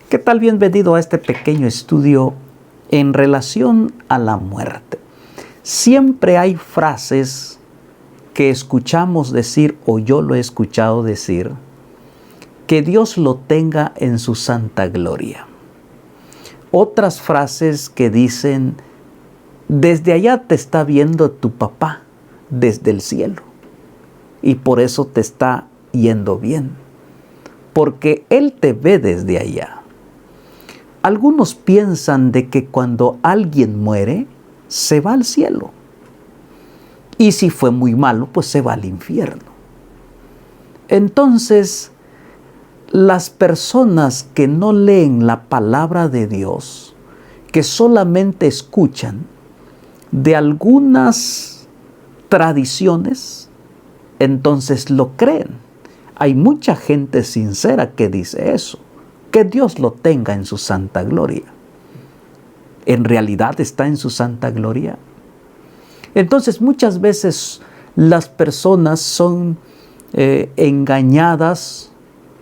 ¿Qué tal? Bienvenido a este pequeño estudio en relación a la muerte. Siempre hay frases que escuchamos decir, o yo lo he escuchado decir, que Dios lo tenga en su santa gloria. Otras frases que dicen, desde allá te está viendo tu papá, desde el cielo, y por eso te está yendo bien, porque Él te ve desde allá. Algunos piensan de que cuando alguien muere, se va al cielo. Y si fue muy malo, pues se va al infierno. Entonces, las personas que no leen la palabra de Dios, que solamente escuchan de algunas tradiciones, entonces lo creen. Hay mucha gente sincera que dice eso. Que Dios lo tenga en su santa gloria. ¿En realidad está en su santa gloria? Entonces muchas veces las personas son engañadas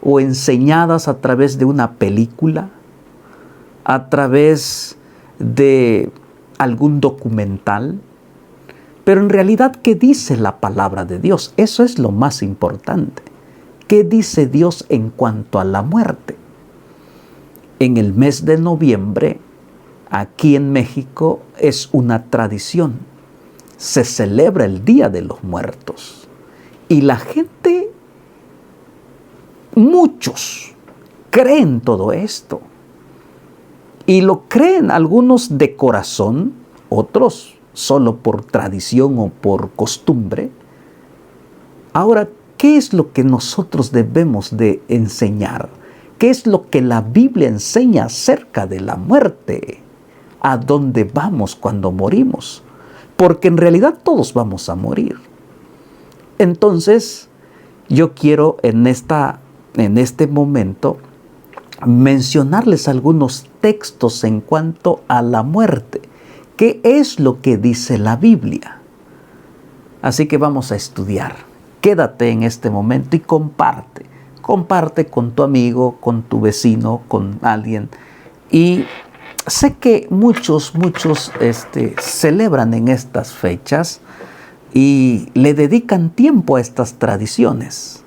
o enseñadas a través de una película, a través de algún documental. Pero en realidad, ¿qué dice la palabra de Dios? Eso es lo más importante. ¿Qué dice Dios en cuanto a la muerte? En el mes de noviembre, aquí en México, es una tradición. Se celebra el Día de los Muertos. Y la gente, muchos, creen todo esto. Y lo creen algunos de corazón, otros solo por tradición o por costumbre. Ahora, ¿qué es lo que nosotros debemos de enseñar? ¿Qué es lo que la Biblia enseña acerca de la muerte? ¿A dónde vamos cuando morimos? Porque en realidad todos vamos a morir. Entonces, yo quiero en este momento mencionarles algunos textos en cuanto a la muerte. ¿Qué es lo que dice la Biblia? Así que vamos a estudiar. Quédate en este momento y comparte. Comparte con tu amigo, con tu vecino, con alguien. Y sé que muchos celebran en estas fechas y le dedican tiempo a estas tradiciones.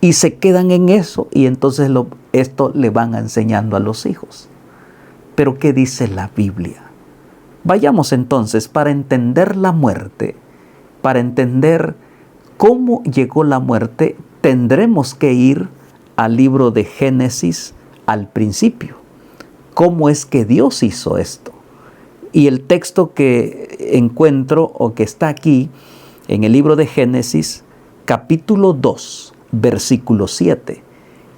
Y se quedan en eso y entonces esto le van enseñando a los hijos. Pero ¿qué dice la Biblia? Vayamos entonces para entender la muerte, para entender cómo llegó la muerte, tendremos que ir al libro de Génesis al principio. ¿Cómo es que Dios hizo esto? Y el texto que encuentro o que está aquí en el libro de Génesis, capítulo 2, versículo 7.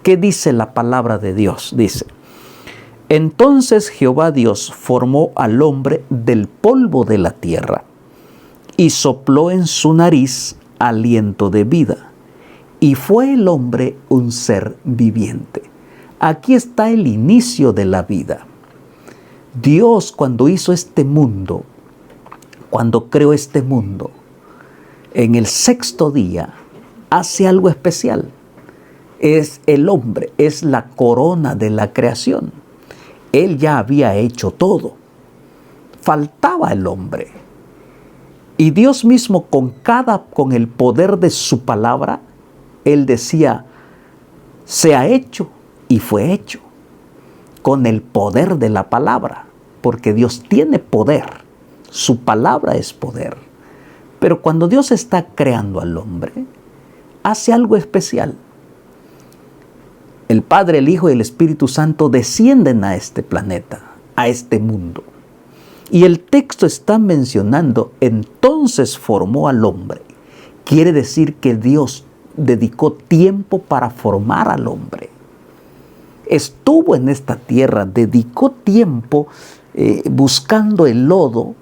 ¿Qué dice la palabra de Dios? Dice, entonces Jehová Dios formó al hombre del polvo de la tierra y sopló en su nariz aliento de vida, y fue el hombre un ser viviente. Aquí está el inicio de la vida. Dios, cuando hizo este mundo, cuando creó este mundo, en el sexto día, hace algo especial. Es el hombre, es la corona de la creación. Él ya había hecho todo. Faltaba el hombre. Y Dios mismo con el poder de su palabra, Él decía, se ha hecho y fue hecho. Con el poder de la palabra, porque Dios tiene poder. Su palabra es poder. Pero cuando Dios está creando al hombre, hace algo especial. El Padre, el Hijo y el Espíritu Santo descienden a este planeta, a este mundo. Y el texto está mencionando, entonces formó al hombre. Quiere decir que Dios dedicó tiempo para formar al hombre. Estuvo en esta tierra, dedicó tiempo buscando el lodo,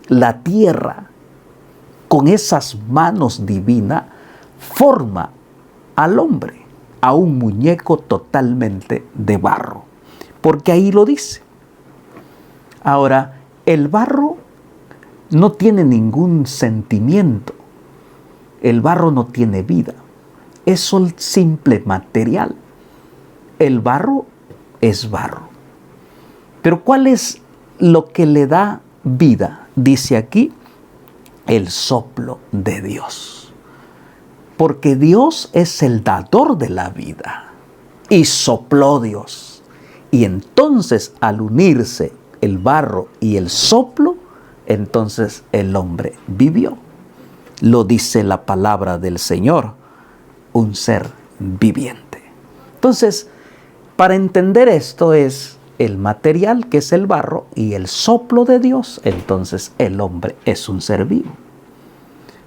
la tierra, con esas manos divinas, forma al hombre, a un muñeco totalmente de barro. Porque ahí lo dice. Ahora, el barro no tiene ningún sentimiento. El barro no tiene vida. Es un simple material. El barro es barro. Pero ¿cuál es lo que le da vida? Dice aquí, el soplo de Dios. Porque Dios es el dador de la vida. Y sopló Dios. Y entonces al unirse el barro y el soplo, entonces el hombre vivió. Lo dice la palabra del Señor, un ser viviente. Entonces, para entender esto es el material, que es el barro, y el soplo de Dios, entonces el hombre es un ser vivo.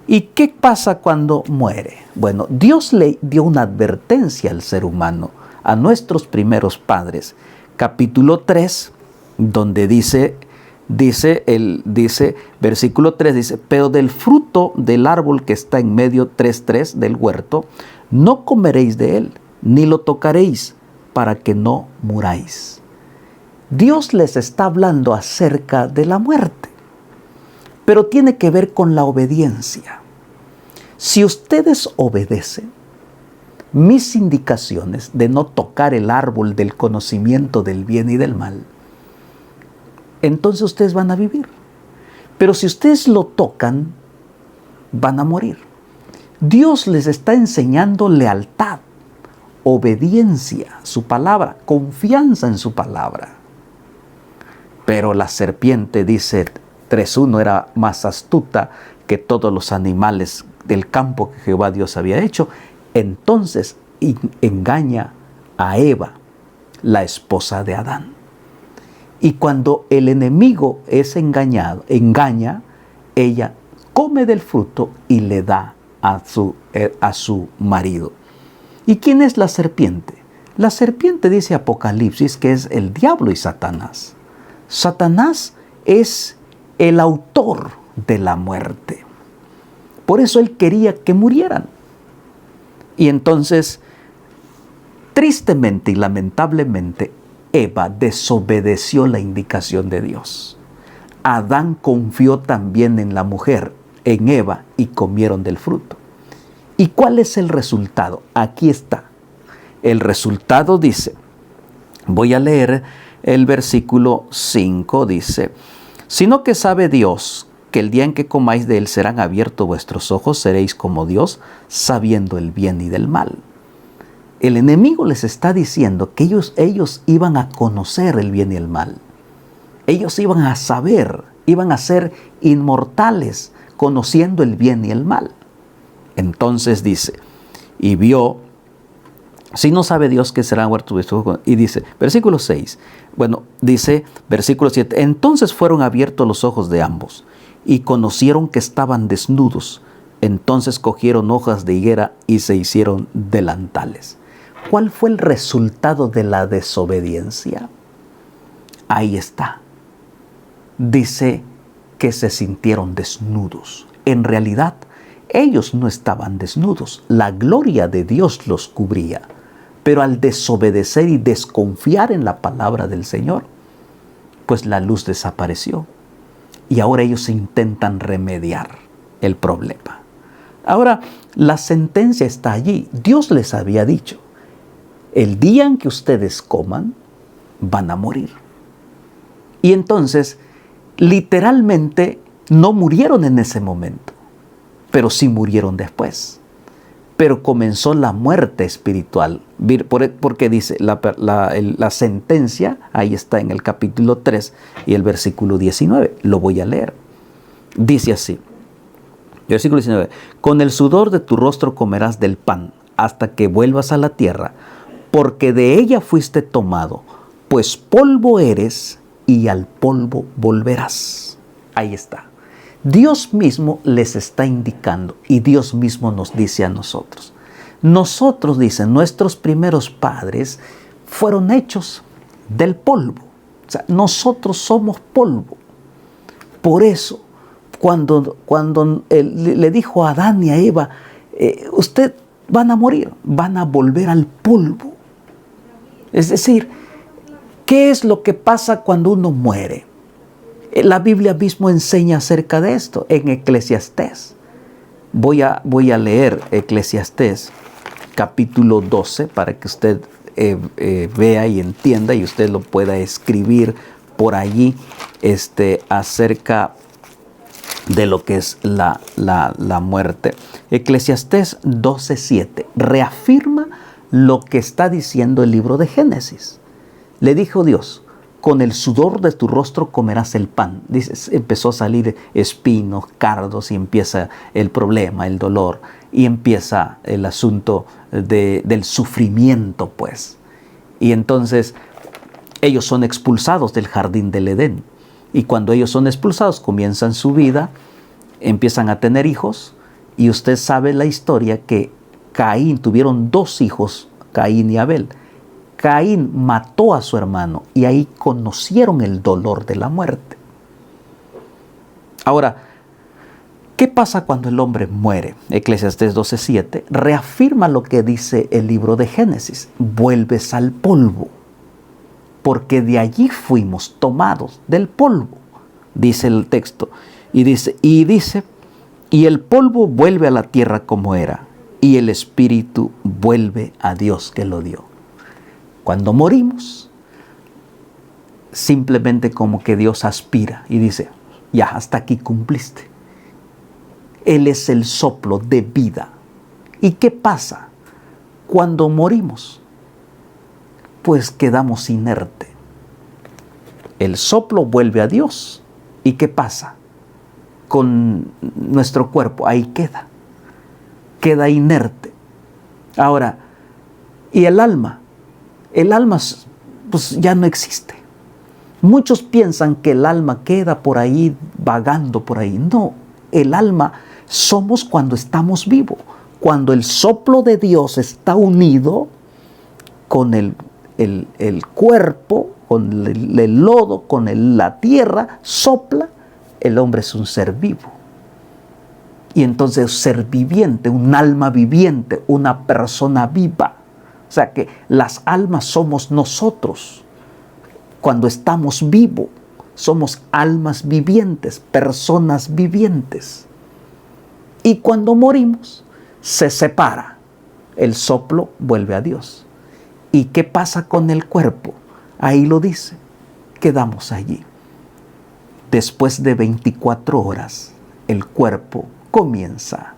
¿Y qué pasa cuando muere? Bueno, Dios le dio una advertencia al ser humano, a nuestros primeros padres. Capítulo 3, donde dice, versículo 3, dice, pero del fruto del árbol que está en medio, 3:3 del huerto, no comeréis de él, ni lo tocaréis, para que no muráis. Dios les está hablando acerca de la muerte, pero tiene que ver con la obediencia. Si ustedes obedecen mis indicaciones de no tocar el árbol del conocimiento del bien y del mal, entonces ustedes van a vivir. Pero si ustedes lo tocan, van a morir. Dios les está enseñando lealtad, obediencia a su palabra, confianza en su palabra. Pero la serpiente, dice 3:1, era más astuta que todos los animales del campo que Jehová Dios había hecho. Entonces engaña a Eva, la esposa de Adán. Y cuando el enemigo es engaña, ella come del fruto y le da a su marido. ¿Y quién es la serpiente? La serpiente, dice Apocalipsis, que es el diablo y Satanás. Satanás es el autor de la muerte. Por eso él quería que murieran. Y entonces, tristemente y lamentablemente, Eva desobedeció la indicación de Dios. Adán confió también en la mujer, en Eva, y comieron del fruto. ¿Y cuál es el resultado? Aquí está. El resultado dice, voy a leer el versículo 5, dice, sino que sabe Dios que el día en que comáis de él serán abiertos vuestros ojos, seréis como Dios, sabiendo el bien y del mal. El enemigo les está diciendo que ellos iban a conocer el bien y el mal. Ellos iban a saber, iban a ser inmortales, conociendo el bien y el mal. Entonces dice, y vio, si no sabe Dios que serán abiertos vuestros ojos, y dice, versículo 6, dice, versículo 7, entonces fueron abiertos los ojos de ambos, y conocieron que estaban desnudos. Entonces cogieron hojas de higuera y se hicieron delantales. ¿Cuál fue el resultado de la desobediencia? Ahí está. Dice que se sintieron desnudos. En realidad, ellos no estaban desnudos. La gloria de Dios los cubría. Pero al desobedecer y desconfiar en la palabra del Señor, pues la luz desapareció. Y ahora ellos intentan remediar el problema. Ahora, la sentencia está allí. Dios les había dicho, el día en que ustedes coman, van a morir. Y entonces, literalmente, no murieron en ese momento, pero sí murieron después. Pero comenzó la muerte espiritual, porque dice la sentencia, ahí está en el capítulo 3 y el versículo 19, lo voy a leer. Dice así, versículo 19, con el sudor de tu rostro comerás del pan, hasta que vuelvas a la tierra, porque de ella fuiste tomado, pues polvo eres y al polvo volverás. Ahí está. Dios mismo les está indicando y Dios mismo nos dice a nosotros. Nosotros, dicen, nuestros primeros padres fueron hechos del polvo. O sea, nosotros somos polvo. Por eso, cuando le dijo a Adán y a Eva, ustedes van a morir, van a volver al polvo. Es decir, ¿qué es lo que pasa cuando uno muere? La Biblia mismo enseña acerca de esto en Eclesiastés. Voy a leer Eclesiastés capítulo 12 para que usted vea y entienda, y usted lo pueda escribir por allí, acerca de lo que es la muerte. Eclesiastés 12:7 reafirma lo que está diciendo el libro de Génesis. Le dijo Dios: con el sudor de tu rostro comerás el pan. Dice, empezó a salir espinos, cardos, y empieza el problema, el dolor, y empieza el asunto del sufrimiento, pues. Y entonces ellos son expulsados del jardín del Edén. Y cuando ellos son expulsados, comienzan su vida, empiezan a tener hijos, y usted sabe la historia que Caín, tuvieron 2 hijos, Caín y Abel. Caín mató a su hermano y ahí conocieron el dolor de la muerte. Ahora, ¿qué pasa cuando el hombre muere? Eclesiastés 12:7 reafirma lo que dice el libro de Génesis: vuelves al polvo, porque de allí fuimos tomados, del polvo, dice el texto. Y dice, y el polvo vuelve a la tierra como era, y el espíritu vuelve a Dios que lo dio. Cuando morimos, simplemente como que Dios aspira y dice: ya, hasta aquí cumpliste. Él es el soplo de vida. ¿Y qué pasa cuando morimos? Pues quedamos inerte. El soplo vuelve a Dios. ¿Y qué pasa con nuestro cuerpo? Ahí queda inerte. Ahora, ¿y el alma? El alma pues ya no existe. Muchos piensan que el alma queda por ahí, vagando por ahí. No, el alma somos cuando estamos vivos. Cuando el soplo de Dios está unido con el cuerpo, con el lodo, con la tierra, sopla, el hombre es un ser vivo. Y entonces ser viviente, un alma viviente, una persona viva. O sea que las almas somos nosotros. Cuando estamos vivos, somos almas vivientes, personas vivientes. Y cuando morimos, se separa. El soplo vuelve a Dios. ¿Y qué pasa con el cuerpo? Ahí lo dice, quedamos allí. Después de 24 horas, el cuerpo comienza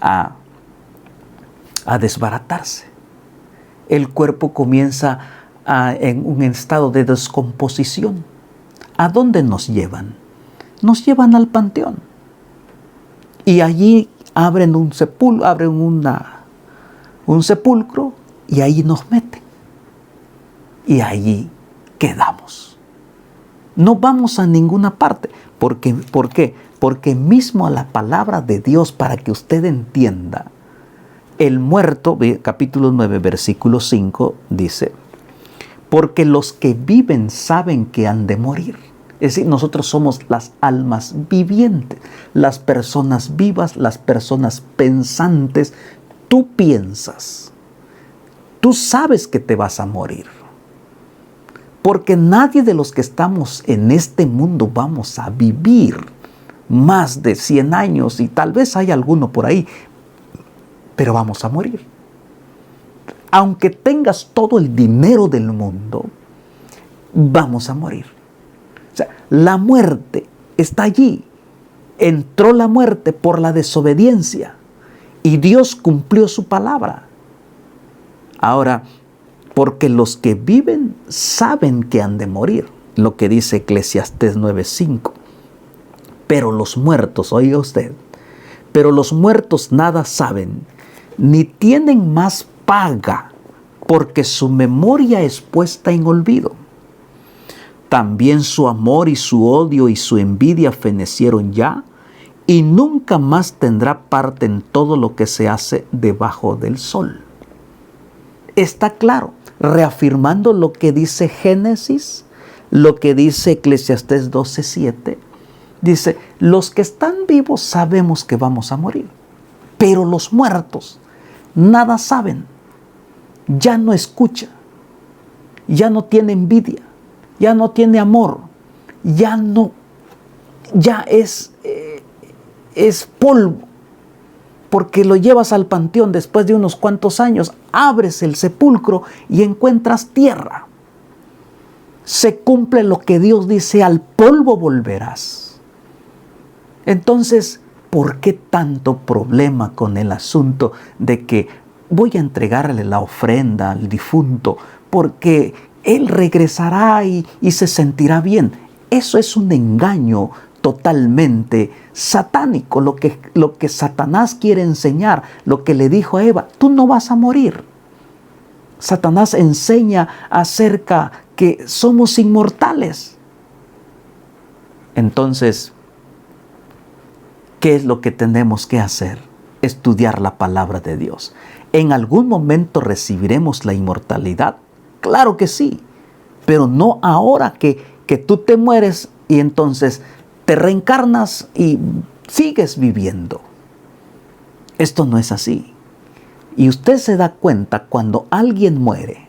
a desbaratarse. El cuerpo comienza en un estado de descomposición. ¿A dónde nos llevan? Nos llevan al panteón. Y allí abren un sepulcro y ahí nos meten. Y allí quedamos. No vamos a ninguna parte. ¿Por qué? Porque mismo a la palabra de Dios, para que usted entienda, el muerto, capítulo 9, versículo 5, dice: porque los que viven saben que han de morir. Es decir, nosotros somos las almas vivientes, las personas vivas, las personas pensantes. Tú piensas, tú sabes que te vas a morir. Porque nadie de los que estamos en este mundo vamos a vivir más de 100 años, y tal vez hay alguno por ahí, pero vamos a morir. Aunque tengas todo el dinero del mundo, vamos a morir. O sea, la muerte está allí. Entró la muerte por la desobediencia y Dios cumplió su palabra. Ahora, porque los que viven saben que han de morir, lo que dice Eclesiastés 9:5. Pero los muertos, oiga usted, pero los muertos nada saben, ni tienen más paga, porque su memoria es puesta en olvido. También su amor y su odio y su envidia fenecieron ya, y nunca más tendrá parte en todo lo que se hace debajo del sol. Está claro, reafirmando lo que dice Génesis, lo que dice Eclesiastés 12:7. Dice, los que están vivos sabemos que vamos a morir, pero los muertos nada saben, ya no escucha, ya no tiene envidia, ya no tiene amor, ya es polvo. porque lo llevas al panteón después de unos cuantos años, abres el sepulcro y encuentras tierra. Se cumple lo que Dios dice, al polvo volverás. Entonces, ¿por qué tanto problema con el asunto de que voy a entregarle la ofrenda al difunto porque él regresará y se sentirá bien? Eso es un engaño totalmente satánico, lo que Satanás quiere enseñar, lo que le dijo a Eva: tú no vas a morir. Satanás enseña acerca que somos inmortales. Entonces, ¿qué es lo que tenemos que hacer? Estudiar la palabra de Dios. ¿En algún momento recibiremos la inmortalidad? Claro que sí, pero no ahora que tú te mueres y entonces te reencarnas y sigues viviendo. Esto no es así. Y usted se da cuenta cuando alguien muere.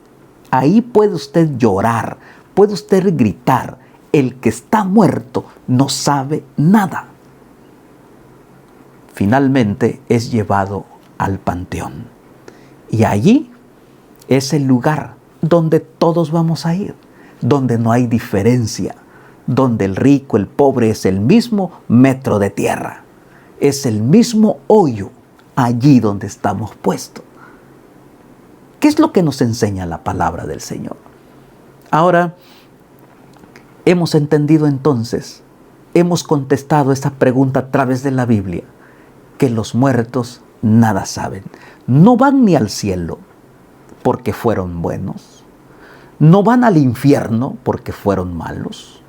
Ahí puede usted llorar, puede usted gritar. El que está muerto no sabe nada. Finalmente es llevado al panteón. Y allí es el lugar donde todos vamos a ir, donde no hay diferencia, donde el rico, el pobre es el mismo metro de tierra, es el mismo hoyo allí donde estamos puestos. ¿Qué es lo que nos enseña la palabra del Señor? Ahora, hemos entendido entonces, hemos contestado esta pregunta a través de la Biblia, que los muertos nada saben. No van ni al cielo porque fueron buenos, no van al infierno porque fueron malos,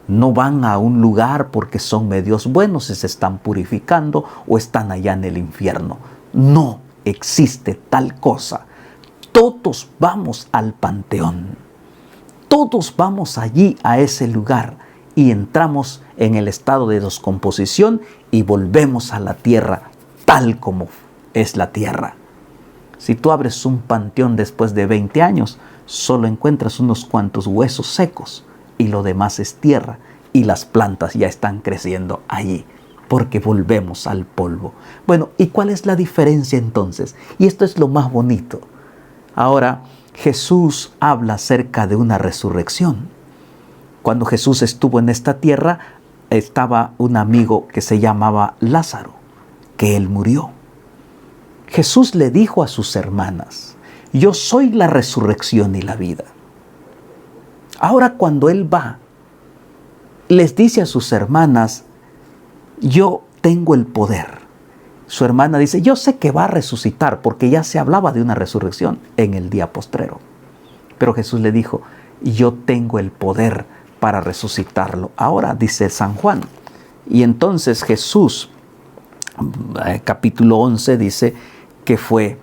no van a un lugar porque son medios buenos y se están purificando o están allá en el infierno. No existe tal cosa. Todos vamos al panteón. Todos vamos allí a ese lugar y entramos en el estado de descomposición y volvemos a la tierra tal como es la tierra. Si tú abres un panteón después de 20 años, solo encuentras unos cuantos huesos secos y lo demás es tierra y las plantas ya están creciendo allí porque volvemos al polvo. Bueno, ¿y cuál es la diferencia entonces? Y esto es lo más bonito. Ahora, Jesús habla acerca de una resurrección. Cuando Jesús estuvo en esta tierra, estaba un amigo que se llamaba Lázaro, que él murió. Jesús le dijo a sus hermanas: yo soy la resurrección y la vida. Ahora cuando él va, les dice a sus hermanas: yo tengo el poder. Su hermana dice: yo sé que va a resucitar, porque ya se hablaba de una resurrección en el día postrero. Pero Jesús le dijo: yo tengo el poder para resucitarlo. Ahora, dice San Juan. Y entonces Jesús, capítulo 11, dice que fue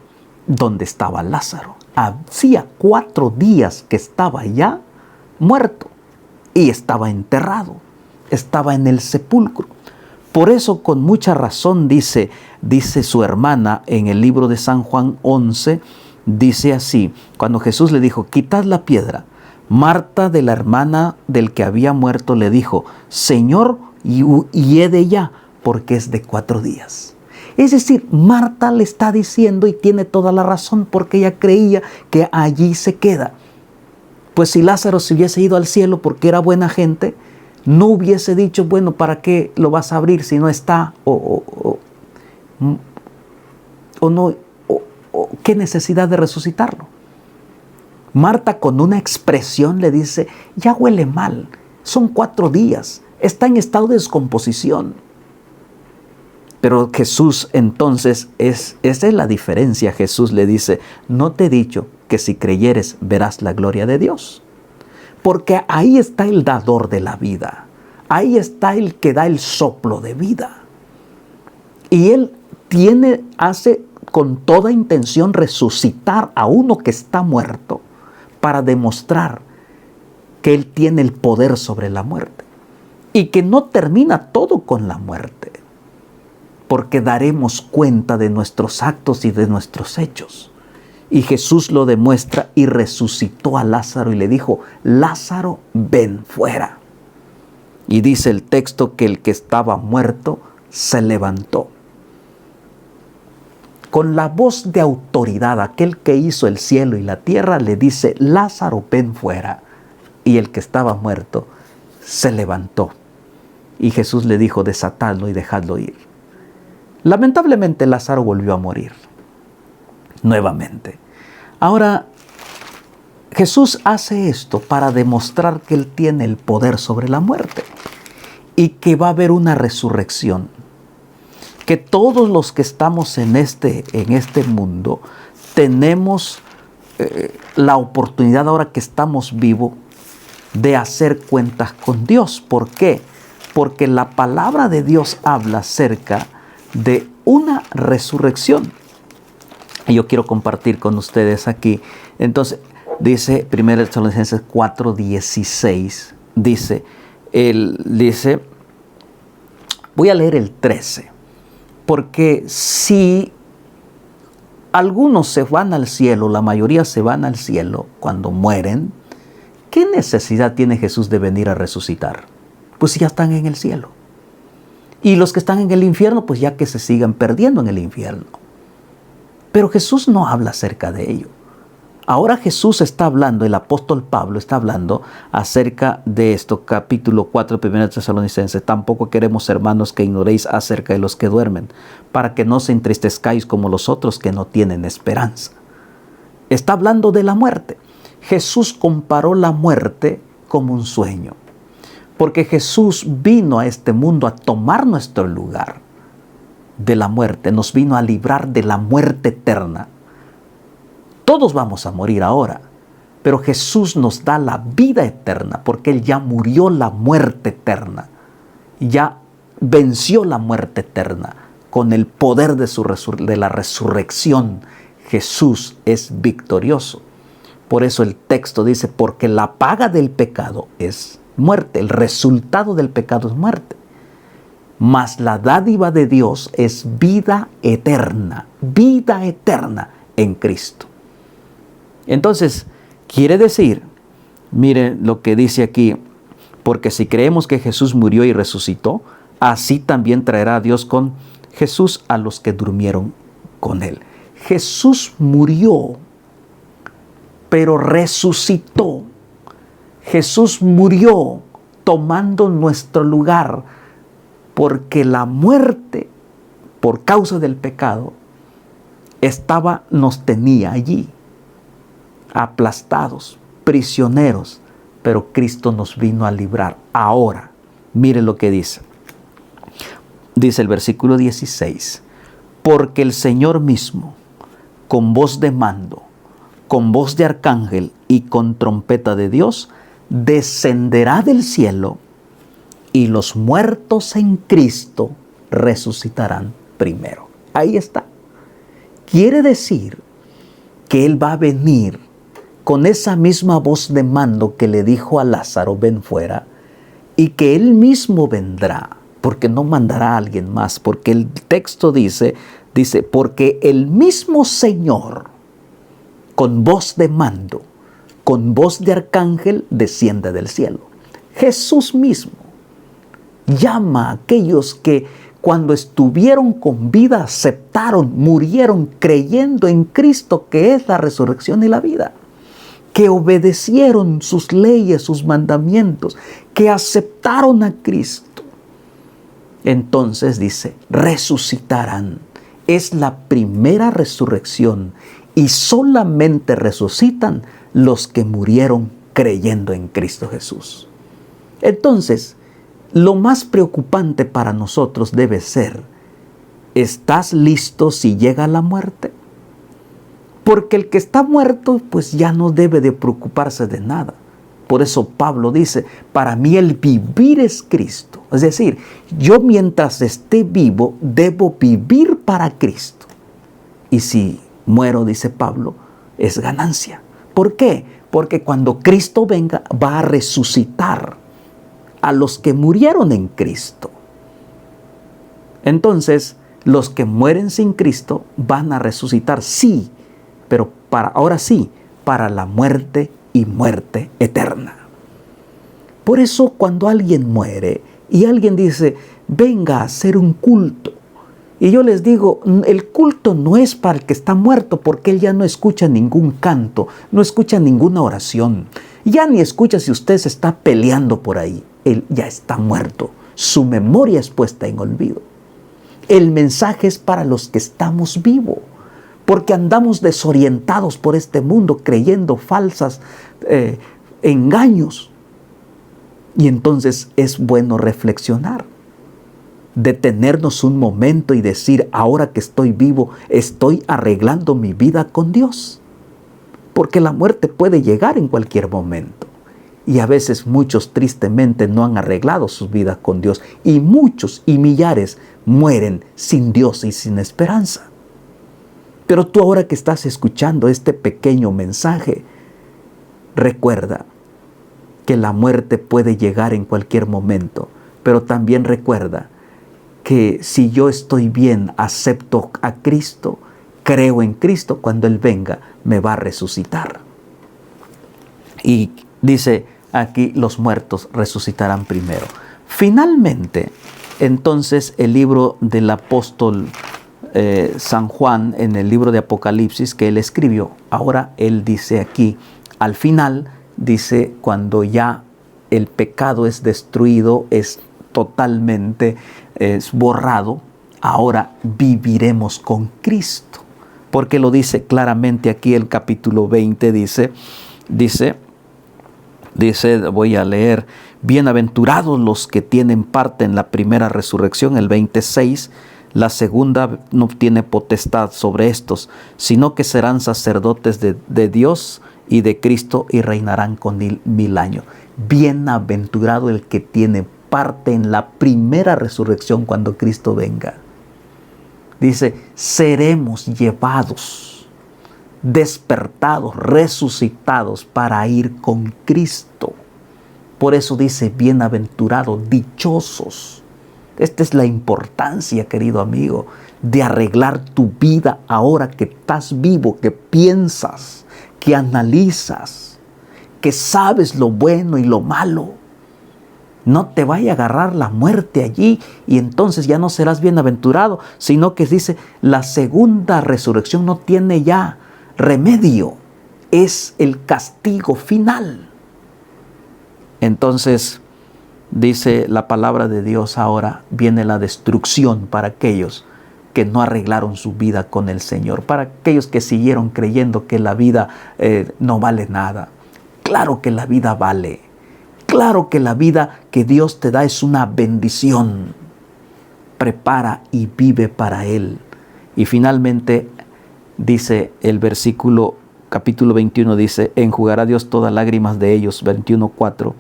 donde estaba Lázaro. Hacía 4 días que estaba ya muerto y estaba enterrado, estaba en el sepulcro. Por eso, con mucha razón, dice su hermana en el libro de San Juan 11, dice así: cuando Jesús le dijo: quitad la piedra, Marta, de la hermana del que había muerto, le dijo: Señor, hiede ya, porque es de 4 días. Es decir, Marta le está diciendo, y tiene toda la razón, porque ella creía que allí se queda. Pues si Lázaro se hubiese ido al cielo porque era buena gente, no hubiese dicho: bueno, ¿para qué lo vas a abrir si no está? ¿Qué necesidad de resucitarlo? Marta, con una expresión, le dice: ya huele mal, son 4 días, está en estado de descomposición. Pero Jesús entonces, esa es la diferencia. Jesús le dice: no te he dicho que si creyeres verás la gloria de Dios. Porque ahí está el dador de la vida. Ahí está el que da el soplo de vida. Y Él hace con toda intención resucitar a uno que está muerto para demostrar que Él tiene el poder sobre la muerte. Y que no termina todo con la muerte. Porque daremos cuenta de nuestros actos y de nuestros hechos. Y Jesús lo demuestra y resucitó a Lázaro y le dijo: Lázaro, ven fuera. Y dice el texto que el que estaba muerto se levantó. con la voz de autoridad, aquel que hizo el cielo y la tierra, le dice: Lázaro, ven fuera. Y el que estaba muerto se levantó. Y Jesús le dijo: desatadlo y dejadlo ir. Lamentablemente Lázaro volvió a morir nuevamente. Ahora, Jesús hace esto para demostrar que Él tiene el poder sobre la muerte y que va a haber una resurrección. Que todos los que estamos en este mundo tenemos la oportunidad, ahora que estamos vivos, de hacer cuentas con Dios. ¿Por qué? Porque la palabra de Dios habla acerca de una resurrección. Y yo quiero compartir con ustedes aquí. Entonces, dice 1 Tesalonicenses 4:16, dice, voy a leer el 13, porque si algunos se van al cielo, la mayoría se van al cielo cuando mueren, ¿qué necesidad tiene Jesús de venir a resucitar? Pues ya están en el cielo. Y los que están en el infierno, pues ya que se sigan perdiendo en el infierno. Pero Jesús no habla acerca de ello. Ahora Jesús está hablando, el apóstol Pablo está hablando acerca de esto, capítulo 4 de 1 Tesalonicenses. Tampoco queremos, hermanos, que ignoréis acerca de los que duermen, para que no se entristezcáis como los otros que no tienen esperanza. Está hablando de la muerte. Jesús comparó la muerte como un sueño, porque Jesús vino a este mundo a tomar nuestro lugar de la muerte, nos vino a librar de la muerte eterna. Todos vamos a morir ahora, pero Jesús nos da la vida eterna, porque Él ya murió la muerte eterna, ya venció la muerte eterna con el poder de la resurrección. Jesús es victorioso. Por eso el texto dice: porque la paga del pecado es muerte, el resultado del pecado es muerte, mas la dádiva de Dios es vida eterna en Cristo. Entonces, quiere decir, miren lo que dice aquí: porque si creemos que Jesús murió y resucitó, así también traerá a Dios con Jesús a los que durmieron con Él. Jesús murió, pero resucitó. Jesús murió tomando nuestro lugar, porque la muerte, por causa del pecado, nos tenía allí, aplastados, prisioneros, pero Cristo nos vino a librar. Ahora, mire lo que dice. Dice el versículo 16: porque el Señor mismo, con voz de mando, con voz de arcángel y con trompeta de Dios, descenderá del cielo, y los muertos en Cristo resucitarán primero. Ahí está. Quiere decir que Él va a venir con esa misma voz de mando que le dijo a Lázaro: ven fuera, y que Él mismo vendrá, porque no mandará a alguien más, porque el texto dice, porque el mismo Señor, con voz de mando, con voz de arcángel, desciende del cielo. Jesús mismo llama a aquellos que cuando estuvieron con vida aceptaron, murieron creyendo en Cristo, que es la resurrección y la vida, que obedecieron sus leyes, sus mandamientos, que aceptaron a Cristo. Entonces dice, resucitarán. Es la primera resurrección, y solamente resucitan los que murieron creyendo en Cristo Jesús. Entonces, lo más preocupante para nosotros debe ser: ¿estás listo si llega la muerte? Porque el que está muerto, pues ya no debe de preocuparse de nada. Por eso Pablo dice: para mí el vivir es Cristo. Es decir, yo mientras esté vivo, debo vivir para Cristo. Y si muero, dice Pablo, es ganancia. ¿Por qué? Porque cuando Cristo venga, va a resucitar a los que murieron en Cristo. Entonces, los que mueren sin Cristo van a resucitar, sí, pero ahora sí, para la muerte y muerte eterna. Por eso, cuando alguien muere y alguien dice: venga a hacer un culto, Y yo les digo, el culto no es para el que está muerto, porque él ya no escucha ningún canto, no escucha ninguna oración. Ya ni escucha si usted se está peleando por ahí. Él ya está muerto. Su memoria es puesta en olvido. El mensaje es para los que estamos vivos, porque andamos desorientados por este mundo, creyendo falsas engaños. Y entonces es bueno reflexionar, detenernos un momento y decir, ahora que estoy vivo, estoy arreglando mi vida con Dios. Porque la muerte puede llegar en cualquier momento. Y a veces muchos tristemente no han arreglado sus vidas con Dios. Y muchos y millares mueren sin Dios y sin esperanza. Pero tú ahora que estás escuchando este pequeño mensaje, recuerda que la muerte puede llegar en cualquier momento. Pero también recuerda que si yo estoy bien, acepto a Cristo, creo en Cristo, cuando Él venga, me va a resucitar. Y dice aquí, los muertos resucitarán primero. Finalmente, entonces, el libro del apóstol San Juan, en el libro de Apocalipsis que él escribió, ahora él dice aquí, al final, dice, cuando ya el pecado es destruido, es totalmente borrado, ahora viviremos con Cristo. Porque lo dice claramente aquí el capítulo 20, dice, voy a leer, bienaventurados los que tienen parte en la primera resurrección, el 26, la segunda no tiene potestad sobre estos, sino que serán sacerdotes de Dios y de Cristo y reinarán con él 1000 años. Bienaventurado el que tiene parte en la primera resurrección cuando Cristo venga. Dice, seremos llevados, despertados, resucitados para ir con Cristo. Por eso dice, bienaventurados, dichosos. Esta es la importancia, querido amigo, de arreglar tu vida ahora que estás vivo, que piensas, que analizas, que sabes lo bueno y lo malo. No te vaya a agarrar la muerte allí y entonces ya no serás bienaventurado, sino que dice, la segunda resurrección no tiene ya remedio, es el castigo final. Entonces, dice la palabra de Dios, ahora viene la destrucción para aquellos que no arreglaron su vida con el Señor, para aquellos que siguieron creyendo que la vida no vale nada. Claro que la vida vale. Claro que la vida que Dios te da es una bendición. Prepara y vive para Él. Y finalmente dice el versículo, capítulo 21, dice, enjugará Dios todas lágrimas de ellos, 21:4,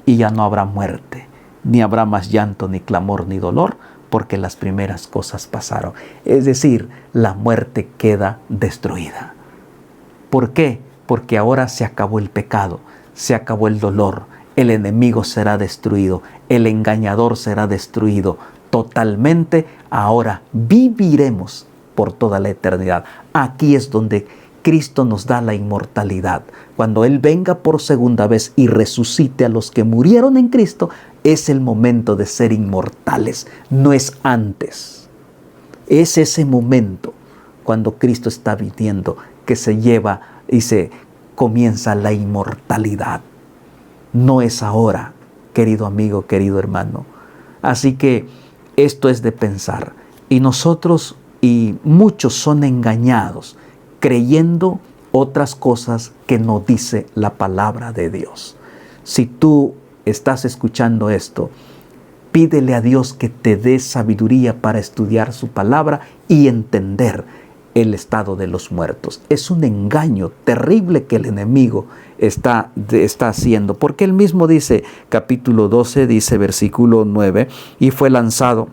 y ya no habrá muerte, ni habrá más llanto, ni clamor, ni dolor, porque las primeras cosas pasaron. Es decir, la muerte queda destruida. ¿Por qué? Porque ahora se acabó el pecado, se acabó el dolor, el enemigo será destruido, el engañador será destruido totalmente. Ahora viviremos por toda la eternidad. Aquí es donde Cristo nos da la inmortalidad. Cuando Él venga por segunda vez y resucite a los que murieron en Cristo, es el momento de ser inmortales, no es antes. Es ese momento cuando Cristo está viniendo que se lleva y se comienza la inmortalidad. No es ahora, querido amigo, querido hermano. Así que esto es de pensar. Y nosotros y muchos son engañados creyendo otras cosas que no dice la palabra de Dios. Si tú estás escuchando esto, pídele a Dios que te dé sabiduría para estudiar su palabra y entender el estado de los muertos. Es un engaño terrible que el enemigo está haciendo, porque él mismo dice, capítulo 12, dice versículo 9, y fue lanzado,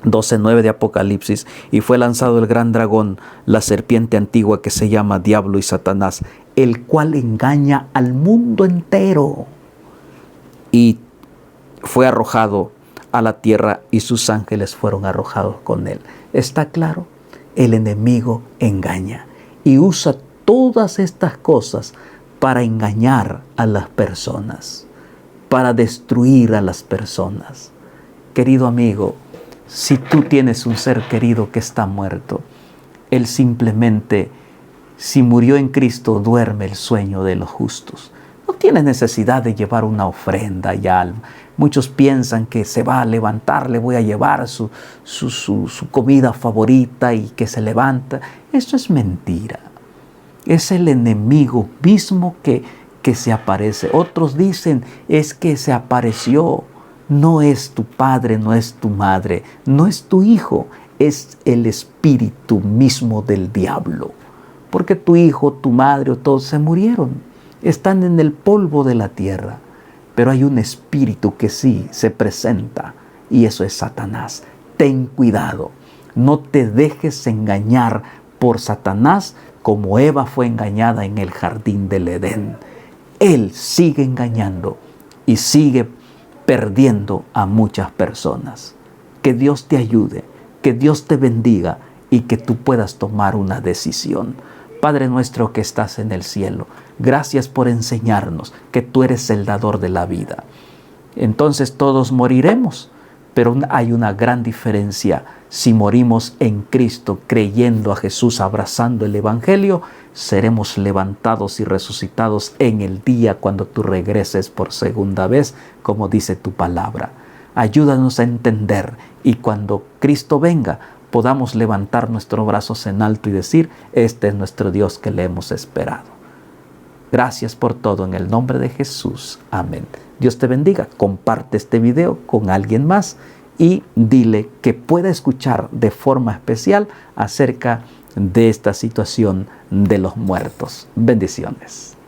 12:9 de Apocalipsis, y fue lanzado el gran dragón, la serpiente antigua que se llama Diablo y Satanás, el cual engaña al mundo entero, y fue arrojado a la tierra y sus ángeles fueron arrojados con él. ¿Está claro? El enemigo engaña y usa todas estas cosas para engañar a las personas, para destruir a las personas. Querido amigo, Si tú tienes un ser querido que está muerto, él simplemente, si murió en Cristo, duerme el sueño de los justos. No tiene necesidad de llevar una ofrenda y algo. Muchos piensan que se va a levantar, le voy a llevar su comida favorita y que se levanta. Eso es mentira. Es el enemigo mismo que se aparece. Otros dicen, es que se apareció. No es tu padre, no es tu madre, no es tu hijo, es el espíritu mismo del diablo. Porque tu hijo, tu madre o todos se murieron, están en el polvo de la tierra. Pero hay un espíritu que sí se presenta y eso es Satanás. Ten cuidado, no te dejes engañar por Satanás como Eva fue engañada en el jardín del Edén. Él sigue engañando y sigue perdiendo a muchas personas. Que Dios te ayude, que Dios te bendiga y que tú puedas tomar una decisión. Padre nuestro que estás en el cielo, gracias por enseñarnos que tú eres el dador de la vida. Entonces todos moriremos, pero hay una gran diferencia. Si morimos en Cristo, creyendo a Jesús, abrazando el Evangelio, seremos levantados y resucitados en el día cuando tú regreses por segunda vez, como dice tu palabra. Ayúdanos a entender y cuando Cristo venga, podamos levantar nuestros brazos en alto y decir, este es nuestro Dios que le hemos esperado. Gracias por todo en el nombre de Jesús. Amén. Dios te bendiga. Comparte este video con alguien más y dile que pueda escuchar de forma especial acerca de esta situación de los muertos. Bendiciones.